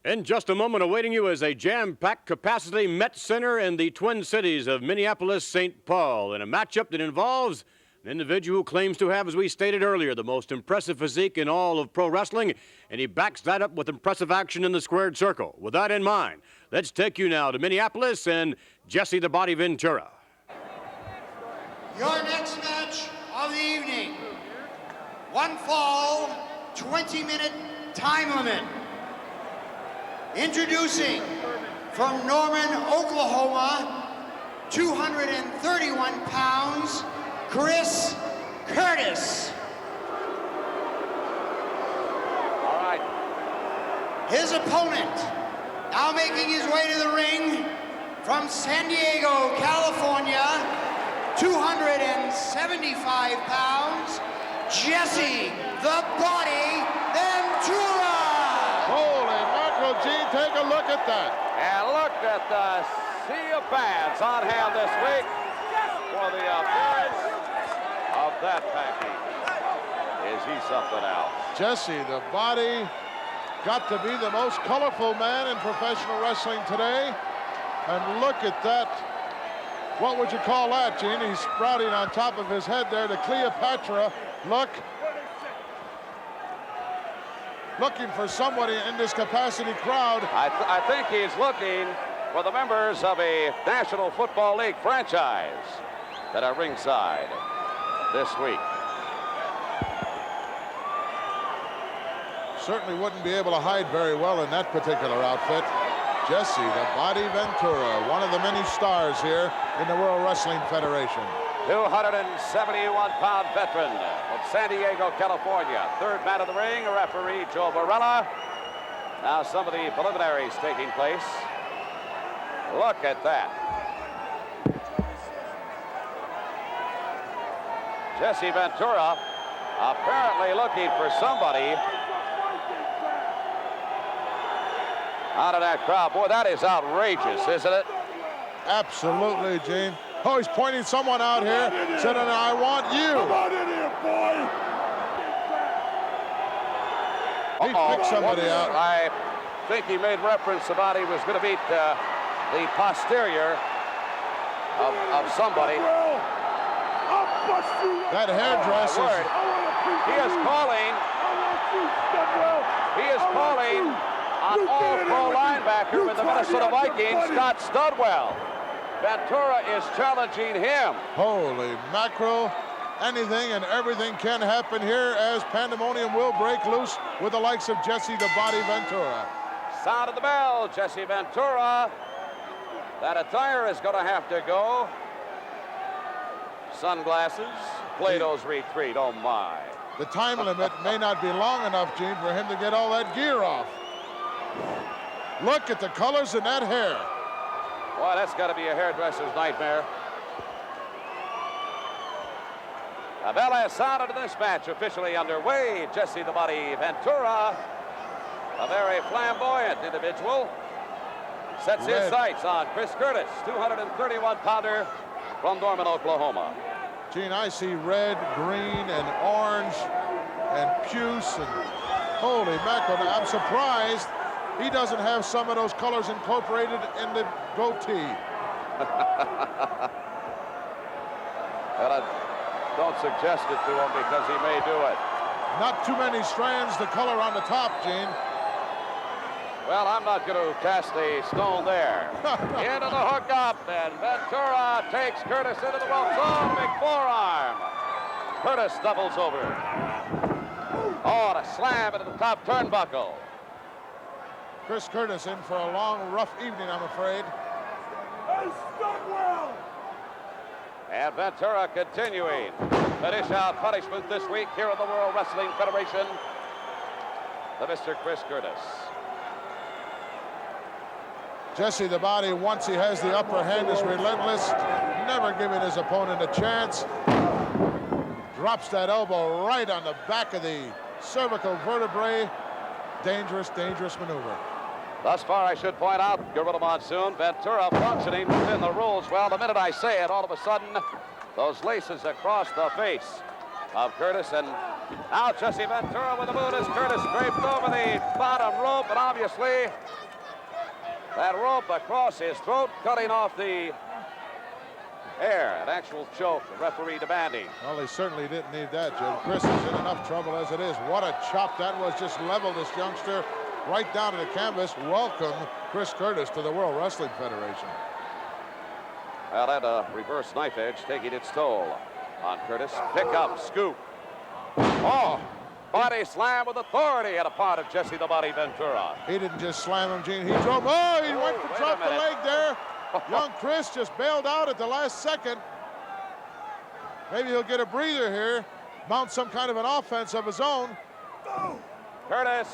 In just a moment, awaiting you is a jam-packed capacity Met Center in the Twin Cities of Minneapolis-St. Paul in a matchup that involves an individual who claims to have, as we stated earlier, the most impressive physique in all of pro wrestling, and he backs that up with impressive action in the squared circle. With that in mind, let's take you now to Minneapolis and Jesse the Body Ventura. Your next match of the evening. One fall, 20-minute time limit. Introducing from Norman, Oklahoma, 231 pounds, Chris Curtis. All right. His opponent, now making his way to the ring from San Diego, California, 275 pounds, Jesse the Body Ventura. Holy mackerel, Gene, take a look at that. And look at the sea of fans on hand this week for the appearance of that package. Is he something else? Jesse the Body got to be the most colorful man in professional wrestling today. And look at that. What would you call that, Gene? He's sprouting on top of his head there, the Cleopatra look. Looking for somebody in this capacity crowd. I think he's looking for the members of a National Football League franchise that are ringside this week. Certainly wouldn't be able to hide very well in that particular outfit. Jesse the Body Ventura, one of the many stars here in the World Wrestling Federation. 271-pound veteran from San Diego, California. Third man of the ring, referee Joe Barella. Now some of the preliminaries taking place. Look at that. Jesse Ventura apparently looking for somebody out of that crowd. Boy, that is outrageous, isn't it? Absolutely, Gene. Oh, he's pointing someone out here, saying, I want you. Come on in here, boy. He picked somebody out. I think he made reference about he was going to beat the posterior of somebody. That hairdress is... He is calling. He is calling on all-pro linebacker with the Minnesota Vikings, Scott Studwell. Ventura is challenging him. Holy mackerel. Anything and everything can happen here as pandemonium will break loose with the likes of Jesse the Body Ventura. Sound of the bell, Jesse Ventura. That attire is going to have to go. Sunglasses, Plato's retreat, oh my. The time limit may not be long enough, Gene, for him to get all that gear off. Look at the colors in that hair. Boy, that's got to be a hairdresser's nightmare. A bell has sounded in this match officially underway. Jesse the Body Ventura, a very flamboyant individual, sets his sights on Chris Curtis, 231-pounder from Norman, Oklahoma. Gene, I see red, green, and orange, and puce, and holy mackerel. I'm surprised he doesn't have some of those colors incorporated in the goatee. Well, don't suggest it to him because he may do it. Not too many strands to color on the top, Gene. Well, I'm not going to cast a stone there. Into the hookup, and Ventura takes Curtis into the ropes. Oh, big forearm. Curtis doubles over. Oh, and a slam into the top turnbuckle. Chris Curtis in for a long, rough evening, I'm afraid. Hey, Studwell! And Ventura continuing to dish out punishment this week here in the World Wrestling Federation to Mr. Chris Curtis. Jesse the Body, once he has the upper hand, is relentless, never giving his opponent a chance. Drops that elbow right on the back of the cervical vertebrae. Dangerous, dangerous maneuver. Thus far, I should point out, Gorilla Monsoon, Ventura functioning within the rules. Well, the minute I say it, all of a sudden, those laces across the face of Curtis, and Now Jesse Ventura with the boot as Curtis draped over the bottom rope, and obviously that rope across his throat, cutting off the air. An actual choke, the referee demanding. Well, he certainly didn't need that, Jim. Chris is in enough trouble as it is. What a chop that was. Just leveled this youngster right down to the canvas. Welcome, Chris Curtis, to the World Wrestling Federation. Well, that reverse knife edge taking its toll on Curtis. Pick up, scoop. Oh, body slam with authority at a part of Jesse the Body Ventura. He didn't just slam him, Gene. He drove. Oh, he went to Wait drop a the minute. leg there. Young Chris just bailed out at the last second. Maybe he'll get a breather here, mount some kind of an offense of his own. Curtis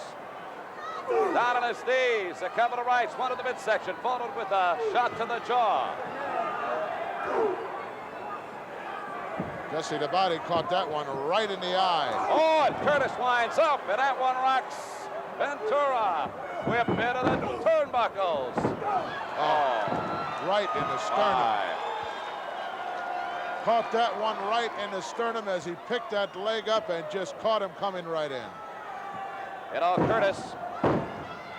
down on his knees. A couple of rights, one to the midsection, followed with a shot to the jaw. Jesse the Body caught that one right in the eye. Oh, and Curtis winds up, and that one rocks Ventura. Whip into the turnbuckles. Oh, Right in the sternum. my. Caught that one right in the sternum as he picked that leg up and just caught him coming right in. You know, Curtis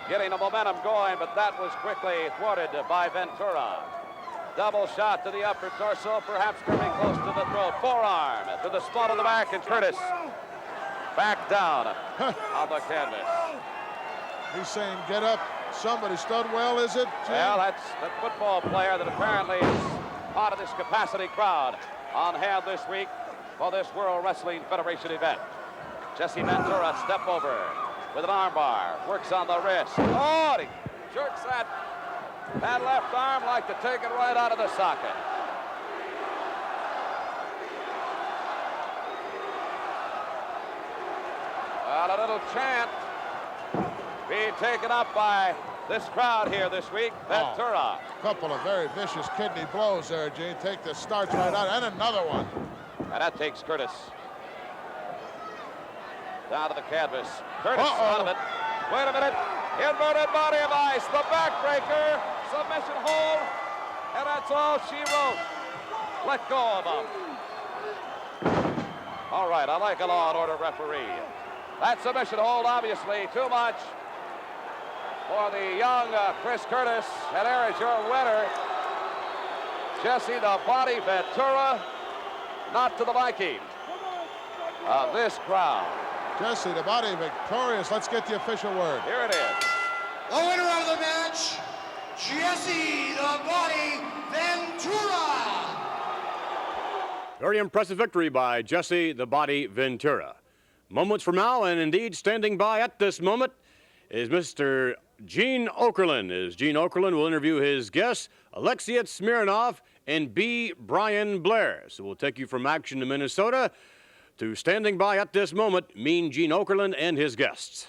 getting the momentum going, but that was quickly thwarted by Ventura. Double shot to the upper torso, perhaps coming close to the throat. Forearm to the spot of the back, and Curtis back down on the canvas. He's saying, get up. Somebody stood well, is it, Jim? Well, that's the football player that apparently is part of this capacity crowd on hand this week for this World Wrestling Federation event. Jesse Ventura, step over with an armbar, works on the wrist. Oh, he jerks that left arm like to take it right out of the socket. Well, a little chant being taken up by this crowd here this week. Ventura. Couple of very vicious kidney blows there, Gene. Take the starch right out, and another one. And that takes Curtis down to the canvas. Curtis out of it. Wait a minute. Inverted body of ice. The backbreaker. Submission hold. And that's all she wrote. Let go of him. All right, I like a law and order referee. That submission hold, obviously, too much for the young Chris Curtis. And there is your winner, Jesse the Body Ventura. Not to the liking of this crowd. Jesse the Body victorious. Let's get the official word. Here it is. The winner of the match, Jesse the Body Ventura. Very impressive victory by Jesse the Body Ventura. Moments from now, and indeed standing by at this moment, is Mr. Gene Okerlund. As Gene Okerlund will interview his guests, Alexei Smirnov and B. Brian Blair. So we'll take you from action to Minnesota to standing by at this moment, Mean Gene Okerlund and his guests.